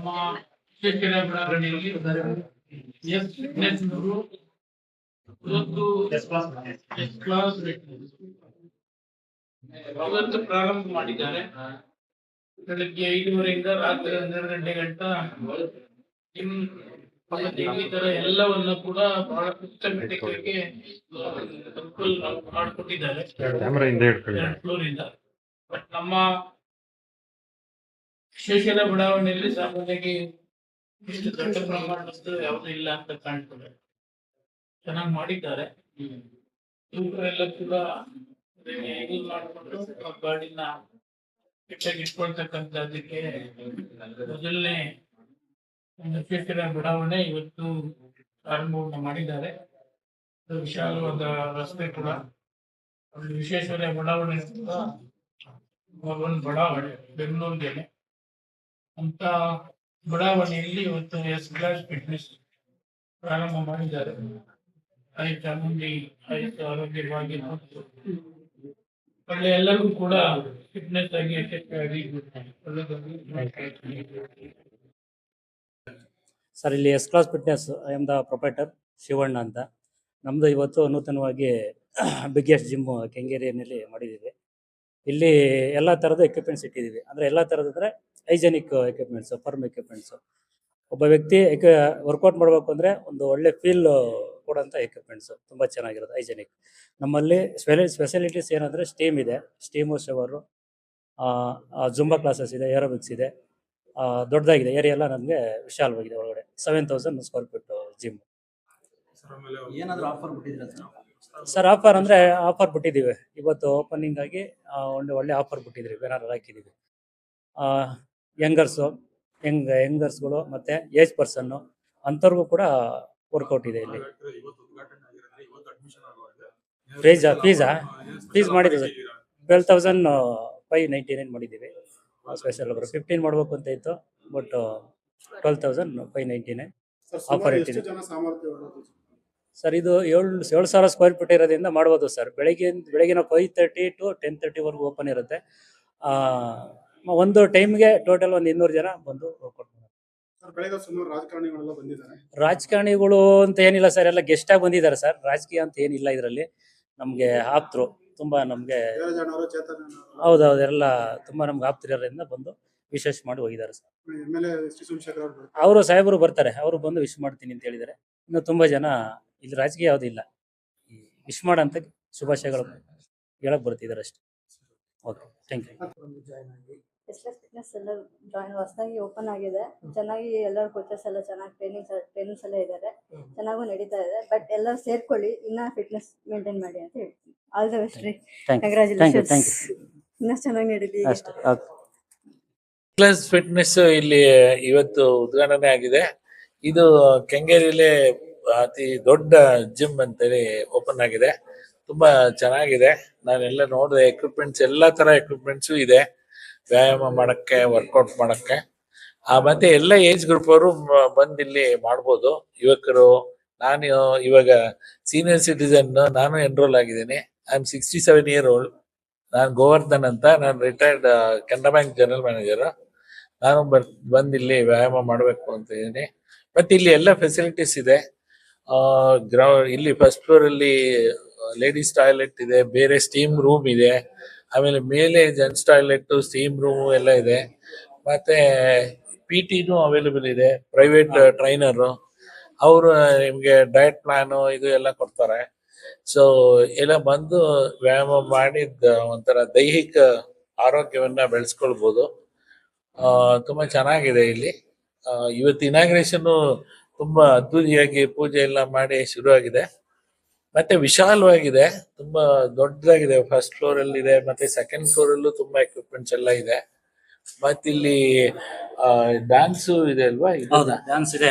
ನಮ್ಮ ಶಿಕ್ಷಣ ಬೆಳವಣಿಗೆಯಲ್ಲಿ ಎಸ್ ಫಿಟ್ನೆಸ್ ನವರು ಇವತ್ತು ಎಸ್ ಕ್ಲಾಸ್ ಇವತ್ತು ಪ್ರಾರಂಭ ಮಾಡಿದ್ದಾರೆ. ಬೆಳಗ್ಗೆ 5:30 ರಾತ್ರಿ 12 ಗಂಟೆ ಗಂಟ ಇನ್ನಿತರ ಎಲ್ಲವನ್ನ ಕೂಡ ಬಹಳ ಸಿಸ್ಟಮೆಟಿಕ್ ಆಗಿ ಮಾಡಿಕೊಟ್ಟಿದ್ದಾರೆ ಫ್ಲೋರ್ ಇಂದ. ಬಟ್ ನಮ್ಮ ಶಿಕ್ಷಣ ಬಡಾವಣೆಯಲ್ಲಿ ಸಾಮಾನ್ಯವಾಗಿ ಇಷ್ಟು ದೊಡ್ಡ ಪ್ರಮಾಣದ್ದು ಯಾವುದೂ ಇಲ್ಲ ಅಂತ ಕಾಣ್ತದೆ. ಚೆನ್ನಾಗಿ ಮಾಡಿದ್ದಾರೆ. ಇವರೆಲ್ಲ ಕೂಡ ಯೂಸ್ ಮಾಡಿಕೊಂಡು ಗಾಡಿನ ಕೆಟ್ಟಾಗಿ ಇಟ್ಕೊಳ್ತಕ್ಕಂಥದ್ದಕ್ಕೆ ಮೊದಲನೇ ಶಿಕ್ಷಣ ಬಡಾವಣೆ ಇವತ್ತು ಪ್ರಾರಂಭವನ್ನು ಮಾಡಿದ್ದಾರೆ. ವಿಶಾಲವಾದ ರಸ್ತೆ ಕೂಡ ವಿಶ್ವೇಶ್ವರಯ್ಯ ಬಡಾವಣೆ ಕೂಡ ಒಂದು ಬಡಾವಣೆ ಬೆಂಗಳೂರಿಗೆನೆ ಅಂತ ಬಡಾವಣೆಯಲ್ಲಿ ಇವತ್ತು ಎಸ್ ಕ್ಲಾಸ್ ಫಿಟ್ನೆಸ್ ಪ್ರಾರಂಭ ಮಾಡಿದ್ದಾರೆ. ಆಯ್ತು ಚಾಮುಂಡಿ ಆಯ್ತು ಆರೋಗ್ಯವಾಗಿ ಒಳ್ಳೆ ಎಲ್ಲರಿಗೂ ಕೂಡ ಫಿಟ್ನೆಸ್ ಆಗಿ ಯಶಸ್ವಿಯಾಗಿ ಸರ್, ಇಲ್ಲಿ S class fitness I am the proprietor Shivanna ಅಂತ. ನಮ್ಮದು ಇವತ್ತು ನೂತನವಾಗಿ ಬಿಗ್ಗೆಸ್ಟ್ ಜಿಮ್ ಕೆಂಗೇರಿಯಲ್ಲಿ ಮಾಡಿದ್ದೀವಿ. ಇಲ್ಲಿ ಎಲ್ಲ ಥರದ ಎಕ್ವಿಪ್ಮೆಂಟ್ಸ್ ಇಟ್ಟಿದ್ದೀವಿ. ಅಂದರೆ ಎಲ್ಲ ಥರದಂದರೆ ಹೈಜೆನಿಕ್ ಎಕ್ವಿಪ್ಮೆಂಟ್ಸು, ಫರ್ಮ್ ಎಕ್ವಿಪ್ಮೆಂಟ್ಸು. ಒಬ್ಬ ವ್ಯಕ್ತಿ ವರ್ಕೌಟ್ ಮಾಡಬೇಕು ಅಂದರೆ ಒಂದು ಒಳ್ಳೆ ಫೀಲ್ ಕೊಡೋಂಥ ಎಕ್ವಿಪ್ಮೆಂಟ್ಸು ತುಂಬ ಚೆನ್ನಾಗಿರೋದು, ಹೈಜೆನಿಕ್. ನಮ್ಮಲ್ಲಿ ಸ್ಪೆಷಾಲಿಟೀಸ್ ಏನಂದರೆ ಸ್ಟೀಮ್ ಇದೆ, ಸ್ಟೀಮು ಶವರು, ಜುಂಬಾ ಕ್ಲಾಸಸ್ ಇದೆ, ಏರೋಬಿಕ್ಸ್ ಇದೆ. ದೊಡ್ಡದಾಗಿದೆ, ಏರಿಯಾ ಎಲ್ಲ ನಮಗೆ ವಿಶಾಲವಾಗಿದೆ. ಒಳಗಡೆ 7000 square feet gym. Sir offer ಅಂದರೆ ಆಫರ್ ಬಿಟ್ಟಿದ್ದೀವಿ. ಇವತ್ತು ಓಪನಿಂಗ್ ಆಗಿ ಒಂದು ಒಳ್ಳೆ ಆಫರ್ ಬಿಟ್ಟಿದ್ದೀವಿ, ಬ್ಯಾನರ್ ಹಾಕಿದ್ದೀವಿ. ಯಂಗರ್ಸ್ಗಳು ಮತ್ತು ಏಜ್ ಪರ್ಸನ್ನು ಅಂಥವ್ರಿಗೂ ಕೂಡ ವರ್ಕೌಟ್ ಇದೆ. ಇಲ್ಲಿ ಫೀಸ್ ಮಾಡಿದ್ದೀವಿ 12,599 ಮಾಡಿದ್ದೀವಿ. ಸ್ಪೆಷಲ್ ಒಬ್ಬರು 15 ಮಾಡಬೇಕು ಅಂತ ಇತ್ತು, ಬಟ್ 12,599 ಆಫರ್ ಇಟ್ಟಿದೆ. ಸರ್ ಇದು 7,000 ಸ್ಕ್ವೇರ್ ಫೀಟ್ ಇರೋದ್ರಿಂದ ಮಾಡ್ಬೋದು ಸರ್. ಬೆಳಗಿನ 5:30 to 10:30 ಓಪನ್ ಇರುತ್ತೆ. ಒಂದು ಟೈಮ್ಗೆ ಟೋಟಲ್ ಒಂದು 200 ಜನ ಬಂದು ವರ್ಕೌಟ್ ಮಾಡ್ತಾರೆ. ರಾಜಕಾರಣಿಗಳು ಅಂತ ಏನಿಲ್ಲ ಸರ್, ಎಲ್ಲ ಗೆಸ್ಟ್ ಆಗಿ ಬಂದಿದ್ದಾರೆ ಸರ್. ರಾಜಕೀಯ ಅಂತ ಏನಿಲ್ಲ ಇದರಲ್ಲಿ. ನಮಗೆ ಆಪ್ತರು ತುಂಬಾ, ನಮಗೆ ಹೌದೌದು, ಎಲ್ಲ ತುಂಬಾ ನಮ್ಗೆ ಆಪ್ತರಿಂದ ಬಂದು ವಿಶೇಷ ಮಾಡಿ ಹೋಗಿದ್ದಾರೆ ಸರ್. ಅವರು ಸಾಹೇಬರು ಬರ್ತಾರೆ, ಅವರು ಬಂದು ವಿಶ್ ಮಾಡ್ತೀನಿ ಅಂತ ಹೇಳಿದ್ದಾರೆ. ಇನ್ನು ತುಂಬಾ ಜನ ಇಲ್ಲಿ ರಾಜಕೀಯ ಯಾವುದೂ ಇಲ್ಲ, ವಿಶ್ ಮಾಡಂತ ಶುಭಾಶಯಗಳು ಹೇಳಕ್ ಬರ್ತಿದ್ದಾರೆ ಅಷ್ಟೇ. Okay, thank you. ಫಿಟ್ನೆಸ್ ಎಲ್ಲ ಹೊಸದಾಗಿ ಓಪನ್ ಆಗಿದೆ. ಚೆನ್ನಾಗಿ ಎಲ್ಲರೂ ಕೋಚಸ್ ಎಲ್ಲ ಚೆನ್ನಾಗಿ ಟ್ರೈನಿಂಗ್ಸ್ ಎಲ್ಲ ಇದ್ದಾರೆ. ಚೆನ್ನಾಗೂ ನಡೀತಾ ಇದೆ. ಬಟ್ ಎಲ್ಲರೂ ಸೇರ್ಕೊಳ್ಳಿ, ಇನ್ನ ಫಿಟ್ನೆಸ್ ಮೇಂಟೈನ್ ಮಾಡಿ ಅಂತ ಹೇಳ್ತೀನಿ. ಆಲ್ ದ ಬೆಸ್ಟ್ ರೀ. ಕಂಗ್ರಾಚುಲೇಷನ್ಸ್. ಇನ್ನ ಚೆನ್ನಾಗಿ ನಡೀಲಿ. ಕ್ಲಾಸ್ ಫಿಟ್ನೆಸ್ ಇಲ್ಲಿ ಇವತ್ತು ಉದ್ಘಾಟನೆ ಆಗಿದೆ. ಇದು ಕೆಂಗೇರಿಯಲ್ಲಿ ಅತಿ ದೊಡ್ಡ ಜಿಮ್ ಅಂತೇಳಿ ಓಪನ್ ಆಗಿದೆ. ತುಂಬಾ ಚೆನ್ನಾಗಿದೆ. ನಾನೆಲ್ಲ ನೋಡಿದೆ, ಎಕ್ವಿಪ್ಮೆಂಟ್ಸ್ ಎಲ್ಲಾ ತರ ಎಕ್ವಿಪ್ಮೆಂಟ್ಸು ಇದೆ, ವ್ಯಾಯಾಮ ಮಾಡಕ್ಕೆ, ವರ್ಕೌಟ್ ಮಾಡಕ್ಕೆ. ಮತ್ತೆ ಎಲ್ಲ ಏಜ್ ಗ್ರೂಪ್ ಅವರು ಬಂದು ಇಲ್ಲಿ ಮಾಡ್ಬೋದು. ಯುವಕರು, ನಾನು ಇವಾಗ ಸೀನಿಯರ್ ಸಿಟಿಸನ್, ನಾನು ಎನ್ರೋಲ್ ಆಗಿದ್ದೀನಿ. I am 67 years old. ನಾನು ಗೋವರ್ಧನ್ ಅಂತ, ನಾನು retired Canara bank general manager. ನಾನು ಬಂದು ಇಲ್ಲಿ ವ್ಯಾಯಾಮ ಮಾಡಬೇಕು ಅಂತ ಇದ್ದೀನಿ. ಮತ್ತೆ ಇಲ್ಲಿ ಎಲ್ಲ ಫೆಸಿಲಿಟೀಸ್ ಇದೆ. ಇಲ್ಲಿ ಫಸ್ಟ್ ಫ್ಲೋರ್ ಅಲ್ಲಿ ಲೇಡೀಸ್ ಟಾಯ್ಲೆಟ್ ಇದೆ, ಬೇರೆ ಸ್ಟೀಮ್ ರೂಮ್ ಇದೆ, ಆಮೇಲೆ ಮೇಲೆ ಜೆಂಟ್ಸ್ ಟಾಯ್ಲೆಟ್, ಸ್ಟೀಮ್ ರೂಮ್ ಎಲ್ಲ ಇದೆ. ಮತ್ತೆ PT ಅವೈಲೇಬಲ್ ಇದೆ, ಪ್ರೈವೇಟ್ ಟ್ರೈನರ್. ಅವರು ನಿಮ್ಗೆ ಡಯಟ್ ಪ್ಲಾನ್ ಇದು ಎಲ್ಲ ಕೊಡ್ತಾರೆ. ಸೊ ಎಲ್ಲ ಬಂದು ವ್ಯಾಯಾಮ ಮಾಡಿದ ಒಂಥರ ದೈಹಿಕ ಆರೋಗ್ಯವನ್ನ ಬೆಳೆಸ್ಕೊಳ್ಬಹುದು. ತುಂಬಾ ಚೆನ್ನಾಗಿದೆ ಇಲ್ಲಿ. ಇವತ್ತು ಇನಾಗ್ರೇಷನ್ ತುಂಬಾ ಅದ್ದೂರಿಯಾಗಿ ಪೂಜೆ ಎಲ್ಲ ಮಾಡಿ ಶುರು ಆಗಿದೆ. ಮತ್ತೆ ವಿಶಾಲವಾಗಿದೆ, ತುಂಬಾ ದೊಡ್ಡದಾಗಿದೆ. ಫಸ್ಟ್ ಫ್ಲೋರ್ ಅಲ್ಲಿ ಇದೆ, ಮತ್ತೆ ಸೆಕೆಂಡ್ ಫ್ಲೋರ್ ಅಲ್ಲೂ ತುಂಬಾ ಎಕ್ವಿಪ್ಮೆಂಟ್ಸ್ ಎಲ್ಲ ಇದೆ. ಮತ್ತೆ ಇಲ್ಲಿ ಡ್ಯಾನ್ಸ್ ಇದೆ ಅಲ್ವಾ? ಡ್ಯಾನ್ಸ್ ಇದೆ,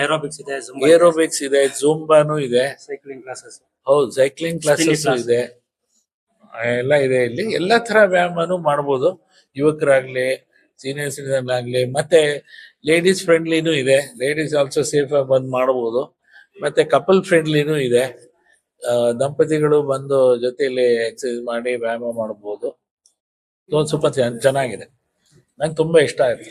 ಏರೋಬಿಕ್ಸ್ ಇದೆ, ಜೂಂಬಾನು ಇದೆ, ಸೈಕ್ಲಿಂಗ್ ಕ್ಲಾಸಸ್. ಹೌದು, ಸೈಕ್ಲಿಂಗ್ ಕ್ಲಾಸಸ್ ಇದೆ, ಎಲ್ಲ ಇದೆ. ಇಲ್ಲಿ ಎಲ್ಲಾ ತರ ವ್ಯಾಯಾಮನು ಮಾಡ್ಬೋದು, ಯುವಕರಾಗ್ಲಿ, ಸೀನಿಯರ್ ಸಿಟಿಸನ್ ಆಗ್ಲಿ. ಮತ್ತೆ ಲೇಡೀಸ್ ಫ್ರೆಂಡ್ಲಿನೂ ಇದೆ, ಲೇಡೀಸ್ ಆಲ್ಸೋ ಸೇಫ್ ಆಗಿ ಬಂದ್ ಮಾಡಬಹುದು. ಮತ್ತೆ ಕಪಲ್ ಫ್ರೆಂಡ್ಲಿನೂ ಇದೆ, ದಂಪತಿಗಳು ಬಂದು ಜೊತೆಯಲ್ಲಿ ಎಕ್ಸರ್ಸೈಸ್ ಮಾಡಿ ವ್ಯಾಯಾಮ ಮಾಡಬಹುದು. ಸ್ವಲ್ಪ ಚೆನ್ನಾಗಿದೆ, ನಂಗೆ ತುಂಬಾ ಇಷ್ಟ ಆಯ್ತು.